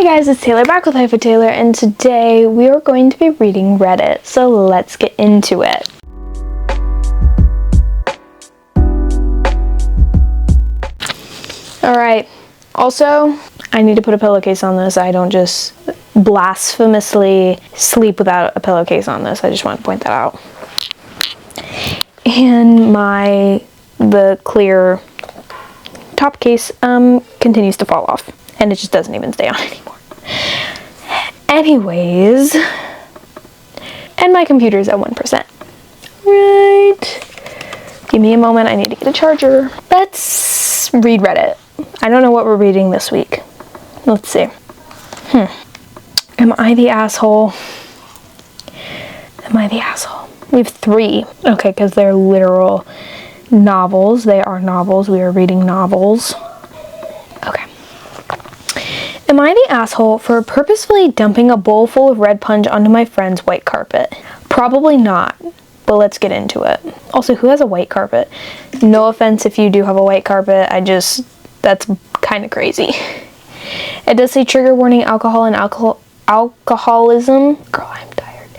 Hey guys, it's Taylor back with Life with Taylor, and today we are going to be reading Reddit, so let's get into it. Alright, also, I need to put a pillowcase on this. I don't just blasphemously sleep without a pillowcase on this. I just want to point that out. And the clear top case continues to fall off, and it just doesn't even stay on anymore. Anyways, and my computer's at 1%. Right. Give me a moment, I need to get a charger. Let's read Reddit. I don't know what we're reading this week. Let's see. Am I the asshole? Am I the asshole? We have 3. Okay, because they're literal novels. They are novels. We are reading novels. Okay. Am I the asshole for purposefully dumping a bowl full of red punch onto my friend's white carpet? Probably not, but let's get into it. Also, who has a white carpet? No offense if you do have a white carpet, that's kind of crazy. It does say trigger warning, alcohol and alcoholism. Girl, I'm tired.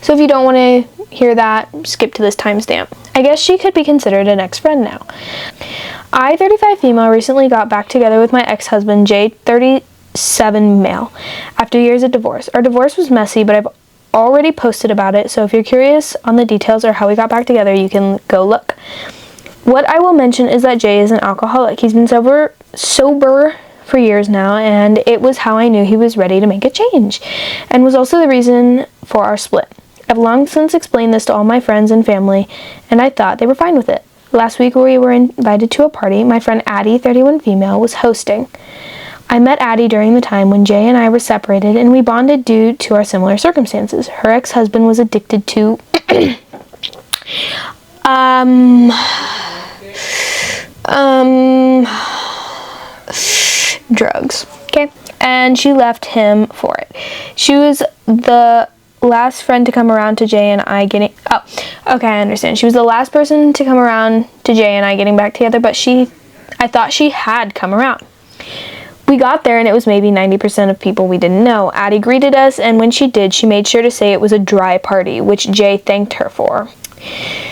So if you don't want to hear that, skip to this timestamp. I guess she could be considered an ex-friend now. I, 35 female, recently got back together with my ex-husband, Jay, 37 male, after years of divorce. Our divorce was messy, but I've already posted about it, so if you're curious on the details or how we got back together, you can go look. What I will mention is that Jay is an alcoholic. He's been sober for years now, and it was how I knew he was ready to make a change, and was also the reason for our split. I've long since explained this to all my friends and family, and I thought they were fine with it. Last week we were invited to a party my friend Addie, 31 female, was hosting. I met Addie during the time when Jay and I were separated, and we bonded due to our similar circumstances. Her ex-husband was addicted to drugs. Okay? And she left him for it. She was the last friend to come around to Jay and I getting... Oh, okay, I understand. She was the last person to come around to Jay and I getting back together, but I thought she had come around. We got there and it was maybe 90% of people we didn't know. Addie greeted us, and when she did, she made sure to say it was a dry party, which Jay thanked her for.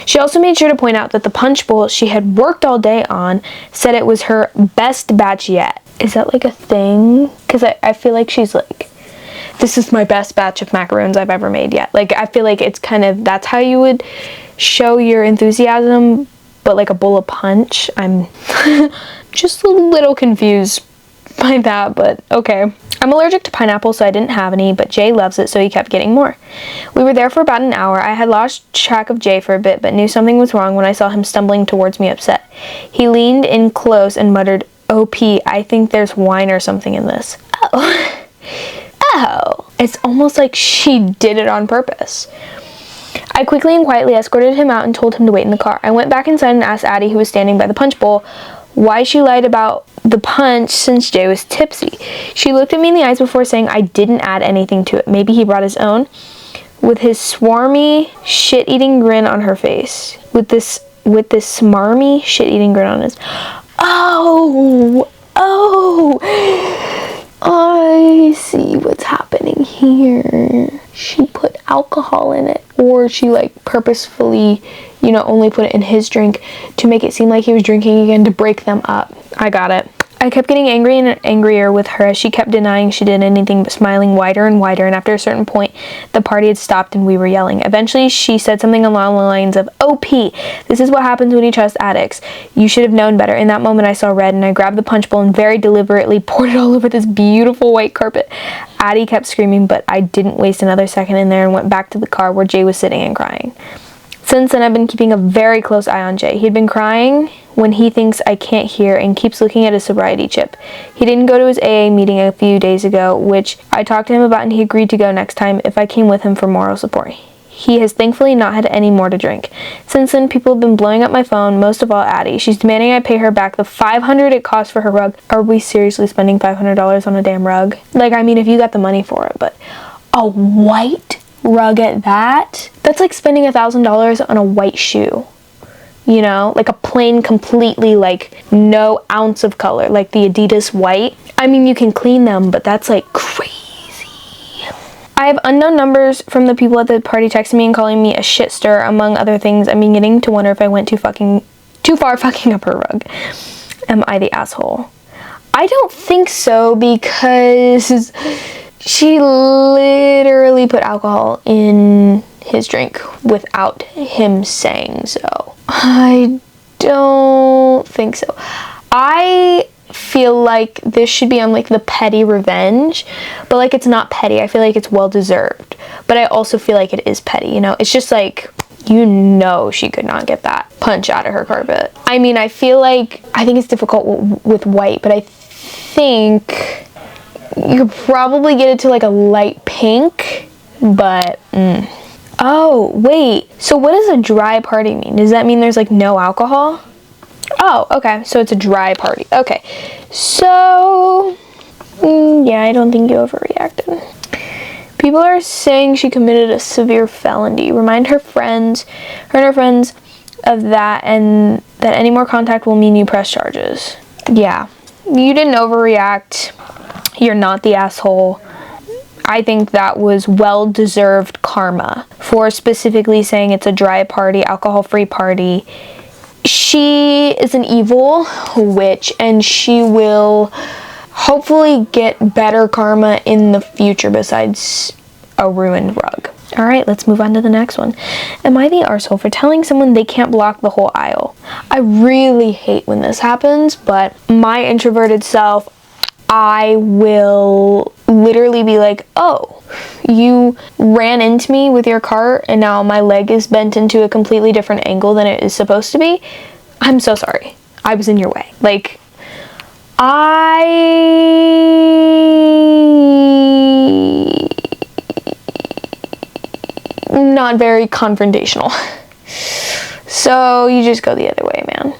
She also made sure to point out that the punch bowl she had worked all day on said it was her best batch yet. Is that like a thing? Because I feel like she's like, this is my best batch of macaroons I've ever made yet. Like, I feel like it's kind of, that's how you would show your enthusiasm, but like a bowl of punch. I'm just a little confused by that, but okay. I'm allergic to pineapple, so I didn't have any, but Jay loves it, so he kept getting more. We were there for about an hour. I had lost track of Jay for a bit, but knew something was wrong when I saw him stumbling towards me upset. He leaned in close and muttered, "OP, I think there's wine or something in this." Oh. Oh. It's almost like she did it on purpose. I quickly and quietly escorted him out and told him to wait in the car. I went back inside and asked Addie, who was standing by the punch bowl, why she lied about the punch since Jay was tipsy. She looked at me in the eyes before saying I didn't add anything to it. Maybe he brought his own. With his swarmy, shit-eating grin on her face. With this smarmy, shit-eating grin on his... Oh! I see what's happening here. She put alcohol in it. Or she like purposefully, only put it in his drink to make it seem like he was drinking again to break them up. I got it. I kept getting angry and angrier with her as she kept denying she did anything but smiling wider and wider, and after a certain point, the party had stopped and we were yelling. Eventually, she said something along the lines of, "OP, this is what happens when you trust addicts. You should have known better." In that moment, I saw red, and I grabbed the punch bowl and very deliberately poured it all over this beautiful white carpet. Addie kept screaming, but I didn't waste another second in there and went back to the car where Jay was sitting and crying. Since then, I've been keeping a very close eye on Jay. He'd been crying when he thinks I can't hear and keeps looking at his sobriety chip. He didn't go to his AA meeting a few days ago, which I talked to him about, and he agreed to go next time if I came with him for moral support. He has thankfully not had any more to drink. Since then, people have been blowing up my phone, most of all Addie. She's demanding I pay her back the $500 it cost for her rug. Are we seriously spending $500 on a damn rug? Like, I mean, if you got the money for it, but a white rug at that? That's like spending $1,000 on a white shoe. you know, like a plain, completely, like, no ounce of color, like the Adidas white. I mean, you can clean them, but that's like crazy I have unknown numbers from the people at the party texting me and calling me a shitster, among other things. I'm beginning to wonder if I went too far fucking up her rug. Am I the asshole? I don't think so, because she literally put alcohol in his drink without him saying so. I don't think so. I feel like this should be on like the petty revenge, but like it's not petty. I feel like it's well deserved, but I also feel like it is petty, you know? It's just like, you know, she could not get that punch out of her carpet. I mean, I think it's difficult with white, but I think you could probably get it to like a light pink, but oh wait, so what does a dry party mean? Does that mean there's like no alcohol? Oh, okay, so it's a dry party. Okay, so yeah, I don't think you overreacted. People are saying she committed a severe felony. Remind her and her friends of that, and that any more contact will mean you press charges. Yeah, you didn't overreact. You're not the asshole. I think that was well-deserved karma for specifically saying it's a dry party, alcohol-free party. She is an evil witch, and she will hopefully get better karma in the future besides a ruined rug. All right, let's move on to the next one. Am I the arsehole for telling someone they can't block the whole aisle? I really hate when this happens, but my introverted self, I will literally be like, oh, you ran into me with your cart and now my leg is bent into a completely different angle than it is supposed to be. I'm so sorry. I was in your way. Like, not very confrontational. So you just go the other way, man.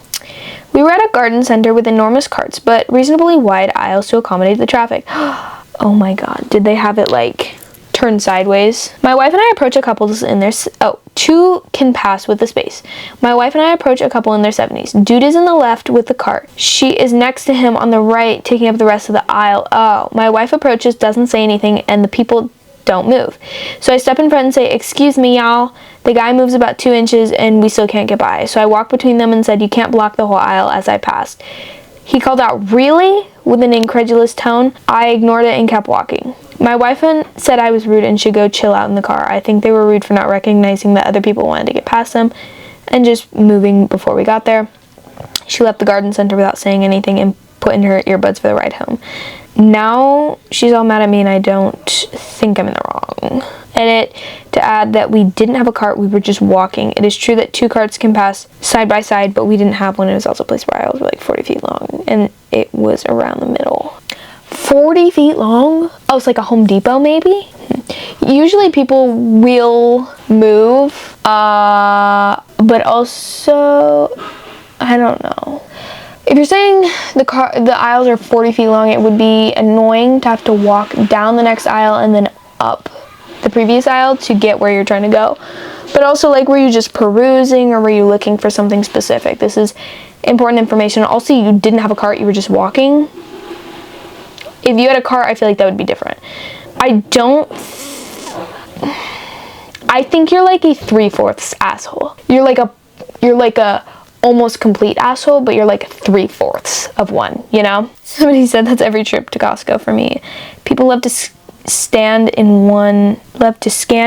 We were at a garden center with enormous carts, but reasonably wide aisles to accommodate the traffic. Oh my god, did they have it like turned sideways? My wife and I approach a couple in their, two can pass with the space. My wife and I approach a couple in their 70s. Dude is in the left with the cart. She is next to him on the right, taking up the rest of the aisle. Oh, my wife approaches, doesn't say anything, and the people don't move. So I step in front and say, excuse me, y'all. The guy moves about 2 inches and we still can't get by. So I walked between them and said, you can't block the whole aisle, as I passed. He called out, really? With an incredulous tone. I ignored it and kept walking. My wife said I was rude and should go chill out in the car. I think they were rude for not recognizing that other people wanted to get past them and just moving before we got there. She left the garden center without saying anything and put in her earbuds for the ride home. Now she's all mad at me and I don't think I'm in the wrong. Edit to add that we didn't have a cart, we were just walking. It is true that 2 carts can pass side by side, but we didn't have one. It was also placed where aisles were like 40 feet long and it was around the middle. 40 feet long? Oh, it's like a Home Depot maybe? Usually people will move, but also, I don't know. If you're saying the aisles are 40 feet long, it would be annoying to have to walk down the next aisle and then up the previous aisle to get where you're trying to go. But also, like, were you just perusing or were you looking for something specific? This is important information. Also, you didn't have a cart, you were just walking. If you had a cart, I feel like that would be different. I think you're like a 3/4 asshole. You're like a almost complete asshole, but you're like 3/4 of one, you know? Somebody said that's every trip to Costco for me. People love to scan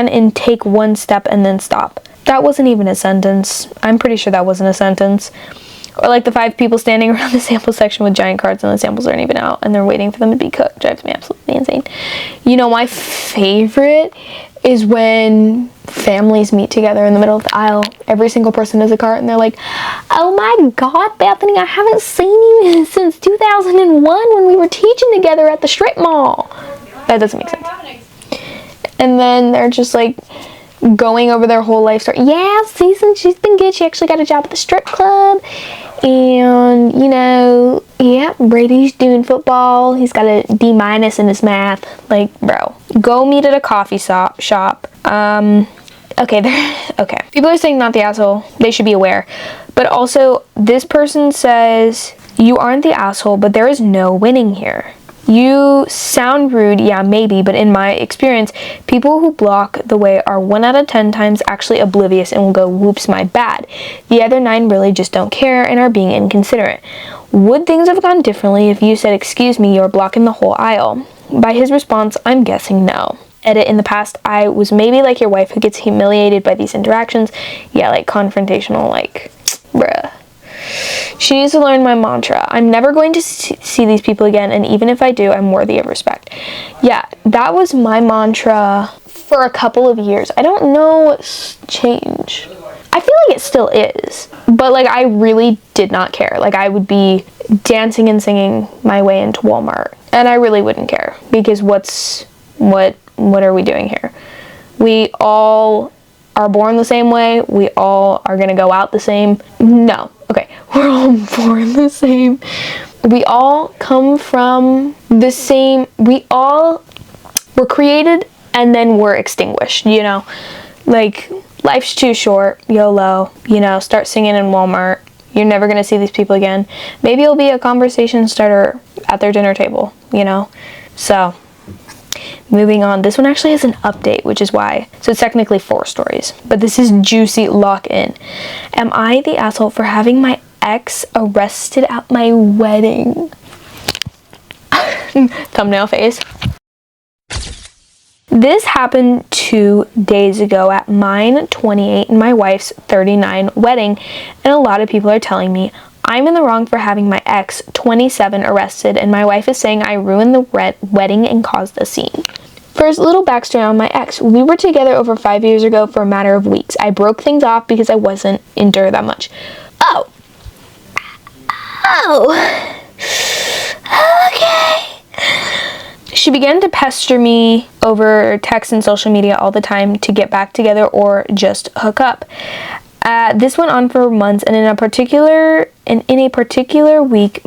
and take one step and then stop. That wasn't even a sentence. I'm pretty sure that wasn't a sentence. Or like the 5 people standing around the sample section with giant carts and the samples aren't even out and they're waiting for them to be cooked. Drives me absolutely insane. You know, my favorite is when families meet together in the middle of the aisle. Every single person has a cart and they're like, oh my god, Bethany, I haven't seen you since 2001 when we were teaching together at the strip mall. That doesn't make sense. And then they're just like going over their whole life story. Yeah, Susan, she's been good. She actually got a job at the strip club. And, you know, yeah, Brady's doing football. He's got a D- in his math. Like, bro, go meet at a coffee shop. Okay. People are saying not the asshole. They should be aware. But also, this person says, you aren't the asshole, but there is no winning here. You sound rude, yeah, maybe, but in my experience, people who block the way are 1 out of 10 times actually oblivious and will go, whoops, my bad. The other 9 really just don't care and are being inconsiderate. Would things have gone differently if you said, excuse me, you're blocking the whole aisle? By his response, I'm guessing no. Edit, in the past, I was maybe like your wife who gets humiliated by these interactions. Yeah, like confrontational, like, bruh. She needs to learn my mantra. I'm never going to see these people again, and even if I do, I'm worthy of respect. Yeah, that was my mantra for a couple of years. I don't know what's changed. I feel like it still is, but like I really did not care. Like I would be dancing and singing my way into Walmart, and I really wouldn't care because what are we doing here? We all are born the same way. We all are gonna go out the same. No. Okay, we're all born the same. We all come from the same, we all were created and then we're extinguished, you know? Like, life's too short, YOLO, you know, start singing in Walmart. You're never gonna see these people again. Maybe it'll be a conversation starter at their dinner table, you know? So, moving on. This one actually has an update, which is why. So it's technically 4 stories, but this is juicy. Lock in. Am I the asshole for having my ex arrested at my wedding? Thumbnail face. This happened 2 days ago at mine 28 and my wife's 39 wedding, and a lot of people are telling me I'm in the wrong for having my ex 27 arrested, and my wife is saying I ruined the wedding and caused a scene. First, a little backstory on my ex. We were together over 5 years ago for a matter of weeks. I broke things off because I wasn't into her that much. Oh. Okay. She began to pester me over text and social media all the time to get back together or just hook up. This went on for months, and in a particular weak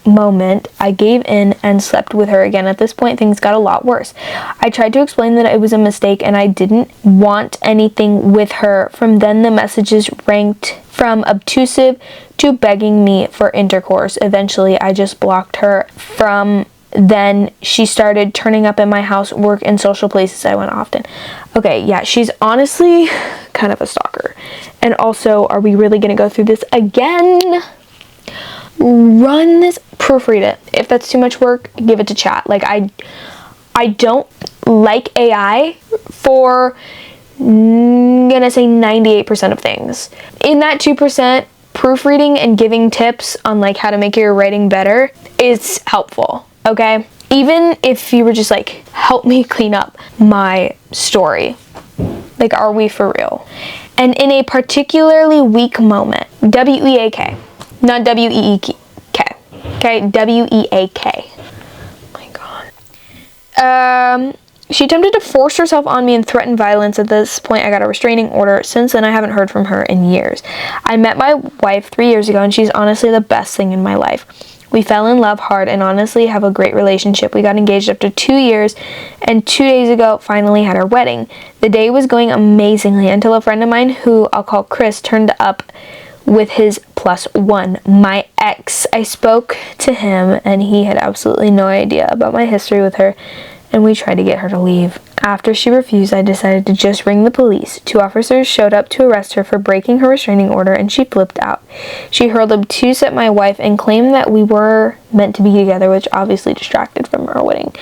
moment, I gave in and slept with her again. At this point, things got a lot worse. I tried to explain that it was a mistake and I didn't want anything with her. From then, the messages ranked from obtrusive to begging me for intercourse. Eventually, I just blocked her. From then, she started turning up at my house, work, and social places I went often. Okay, yeah, she's honestly kind of a stalker. And also, are we really going to go through this again? Run this, proofread it. If that's too much work, give it to chat. Like, I don't like AI for, I'm gonna say 98% of things. In that 2%, proofreading and giving tips on like how to make your writing better is helpful, okay? Even if you were just like, help me clean up my story. Like, are we for real? And in a particularly weak moment, W-E-A-K. Not W-E-E-K. Okay, W-E-A-K. Oh my god. She attempted to force herself on me and threatened violence. At this point, I got a restraining order. Since then, I haven't heard from her in years. I met my wife 3 years ago, and she's honestly the best thing in my life. We fell in love hard and honestly have a great relationship. We got engaged after 2 years, and 2 days ago, finally had our wedding. The day was going amazingly until a friend of mine, who I'll call Chris, turned up with his +1, my ex. I spoke to him and he had absolutely no idea about my history with her, and we tried to get her to leave. After she refused, I decided to just ring the police. 2 officers showed up to arrest her for breaking her restraining order, and she flipped out. She hurled abuse at my wife and claimed that we were meant to be together, which obviously distracted from our wedding.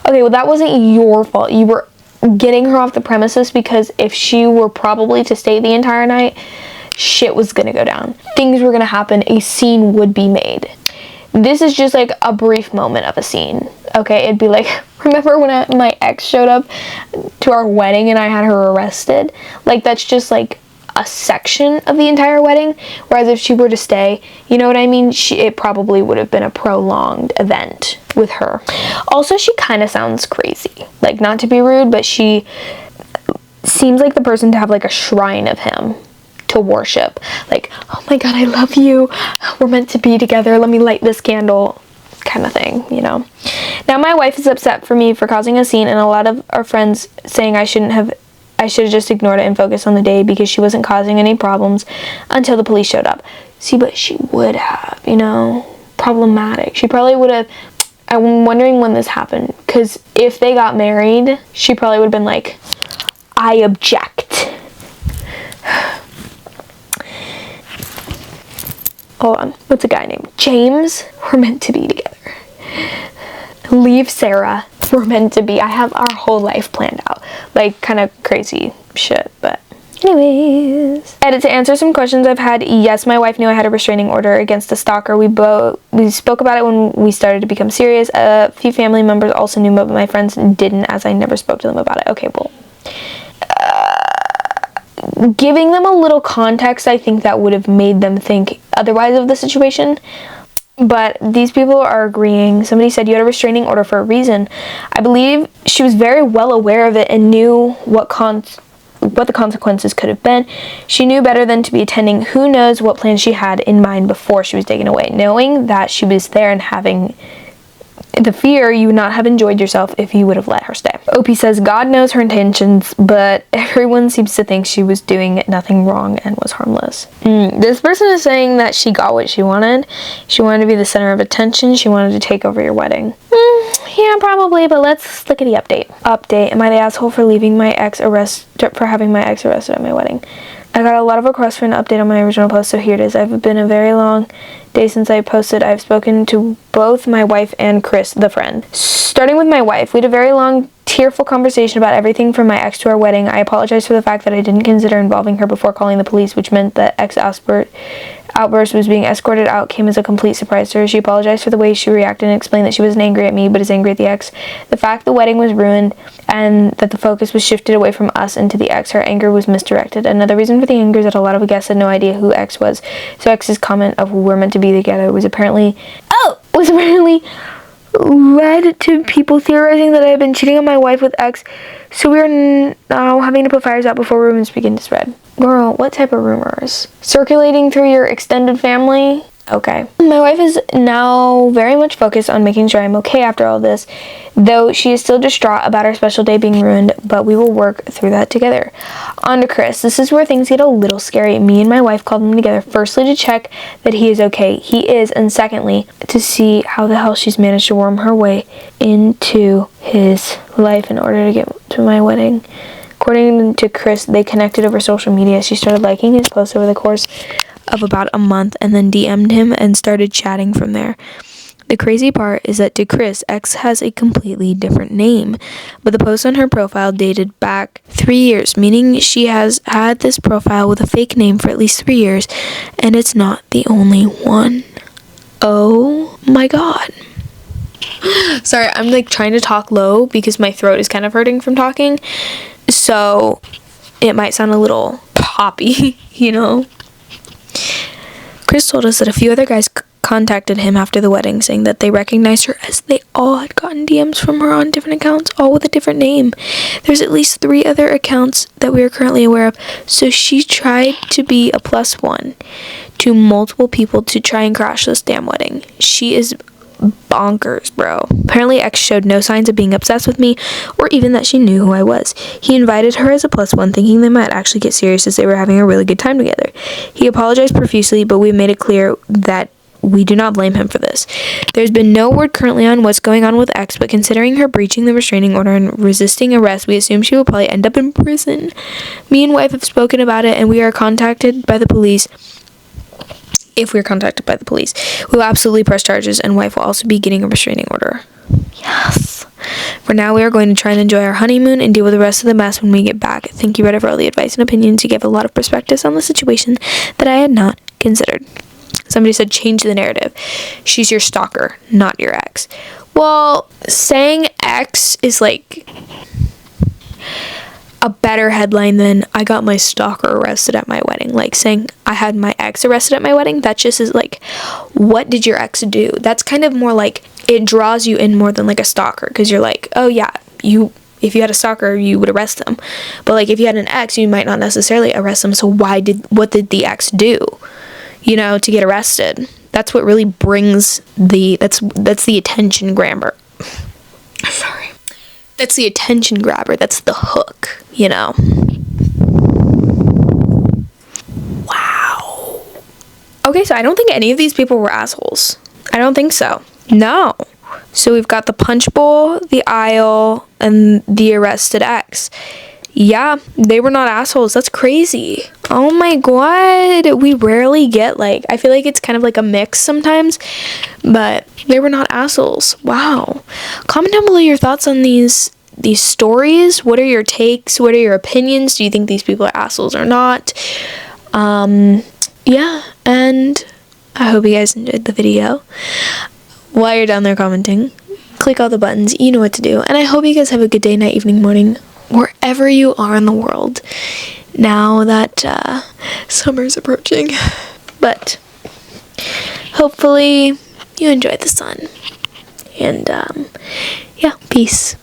Okay, well, that wasn't your fault. You were getting her off the premises, because if she were probably to stay the entire night, shit was gonna go down. Things were gonna happen. A scene would be made. This is just like a brief moment of a scene. Okay, it'd be like, remember when my ex showed up to our wedding and I had her arrested? Like, that's just like a section of the entire wedding. Whereas if she were to stay, you know what I mean? It probably would have been a prolonged event with her. Also, she kind of sounds crazy. Like, not to be rude, but she seems like the person to have like a shrine of him to worship. Like, oh my god, I love you, we're meant to be together, let me light this candle, kind of thing, you know. Now my wife is upset for me for causing a scene, and a lot of our friends saying I should have just ignored it and focused on the day because she wasn't causing any problems until the police showed up. See, but she would have, you know, problematic. She probably would have, I'm wondering when this happened, because if they got married, she probably would have been like, I object. Hold on. What's a guy named James? We're meant to be together. Leave Sarah. We're meant to be. I have our whole life planned out. Like, kind of crazy shit, but anyways. Edit to answer some questions I've had. Yes, my wife knew I had a restraining order against a stalker. We spoke about it when we started to become serious. A few family members also knew, but my friends didn't, as I never spoke to them about it. Okay, well. Giving them a little context, I think that would have made them think otherwise of the situation. But these people are agreeing. Somebody said you had a restraining order for a reason. I believe she was very well aware of it and knew what the consequences could have been. She knew better than to be attending. Who knows what plans she had in mind before she was taken away. Knowing that she was there and having the fear, you would not have enjoyed yourself if you would have let her stay. OP says, God knows her intentions, but everyone seems to think she was doing nothing wrong and was harmless. This person is saying that she got what she wanted. She wanted to be the center of attention. She wanted to take over your wedding. Yeah, probably, but let's look at the update. Update, am I the asshole for having my ex arrested at my wedding? I got a lot of requests for an update on my original post, so here it is. I've been a very long day since I posted. I've spoken to both my wife and Chris, the friend. Starting with my wife, we had a very long, tearful conversation about everything from my ex to our wedding. I apologized for the fact that I didn't consider involving her before calling the police, which meant that ex outburst was being escorted out came as a complete surprise to her. She apologized for the way she reacted and explained that she wasn't angry at me, but is angry at the ex. The fact the wedding was ruined and that the focus was shifted away from us into the ex, her anger was misdirected. Another reason for the anger is that a lot of guests had no idea who ex was, so ex's comment of we're meant to be together was apparently led to people theorizing that I had been cheating on my wife with ex, so we are now having to put fires out before rumors begin to spread. Girl, what type of rumors? Circulating through your extended family? Okay. My wife is now very much focused on making sure I'm okay after all this, though she is still distraught about our special day being ruined, but we will work through that together. On to Chris. This is where things get a little scary. Me and my wife called him together, firstly to check that he is okay. He is, and secondly, to see how the hell she's managed to worm her way into his life in order to get to my wedding. According to Chris, they connected over social media. She started liking his posts over the course of about a month and then DM'd him and started chatting from there. The crazy part is that to Chris, X has a completely different name, but the post on her profile dated back 3 years, meaning she has had this profile with a fake name for at least 3 years, and it's not the only one. Oh my god. Sorry, I'm like trying to talk low because my throat is kind of hurting from talking, so it might sound a little poppy, you know? Chris told us that a few other guys contacted him after the wedding, saying that they recognized her as they all had gotten DMs from her on different accounts, all with a different name. There's at least 3 other accounts that we are currently aware of, so she tried to be a +1 to multiple people to try and crash this damn wedding. She is bonkers, bro. Apparently X showed no signs of being obsessed with me or even that she knew who I was. He invited her as a +1, thinking they might actually get serious as they were having a really good time together. He apologized profusely, but we made it clear that we do not blame him for this. There's been no word currently on what's going on with X, but considering her breaching the restraining order and resisting arrest, we assume she will probably end up in prison. Me and wife have spoken about it, and we are contacted by the police. If we're contacted by the police, we will absolutely press charges, and wife will also be getting a restraining order. Yes. For now, we are going to try and enjoy our honeymoon and deal with the rest of the mess when we get back. Thank you, Reddit, for all the advice and opinions. You gave a lot of perspectives on the situation that I had not considered. Somebody said, change the narrative. She's your stalker, not your ex. Well, saying ex is like a better headline than I got my stalker arrested at my wedding. Like saying I had my ex arrested at my wedding, that just is like, what did your ex do? That's kind of more like, it draws you in more than like a stalker, because you're like, oh yeah, if you had a stalker, you would arrest them. But like if you had an ex, you might not necessarily arrest them. So what did the ex do, you know, to get arrested? That's what really brings that's the attention grabber. Sorry. That's the attention grabber. That's the hook, you know. Wow. Okay, so I don't think any of these people were assholes. I don't think so. No. So we've got the punch bowl, the aisle, and the arrested ex. Yeah, they were not assholes. That's crazy. Oh my god. We rarely get, like, I feel like it's kind of like a mix sometimes, but they were not assholes. Wow. Comment down below your thoughts on these stories. What are your takes? What are your opinions? Do you think these people are assholes or not? Yeah, and I hope you guys enjoyed the video. While you're down there commenting, click all the buttons. You know what to do. And I hope you guys have a good day, night, evening, morning, wherever you are in the world, now that summer's approaching. But hopefully you enjoy the sun. And yeah, peace.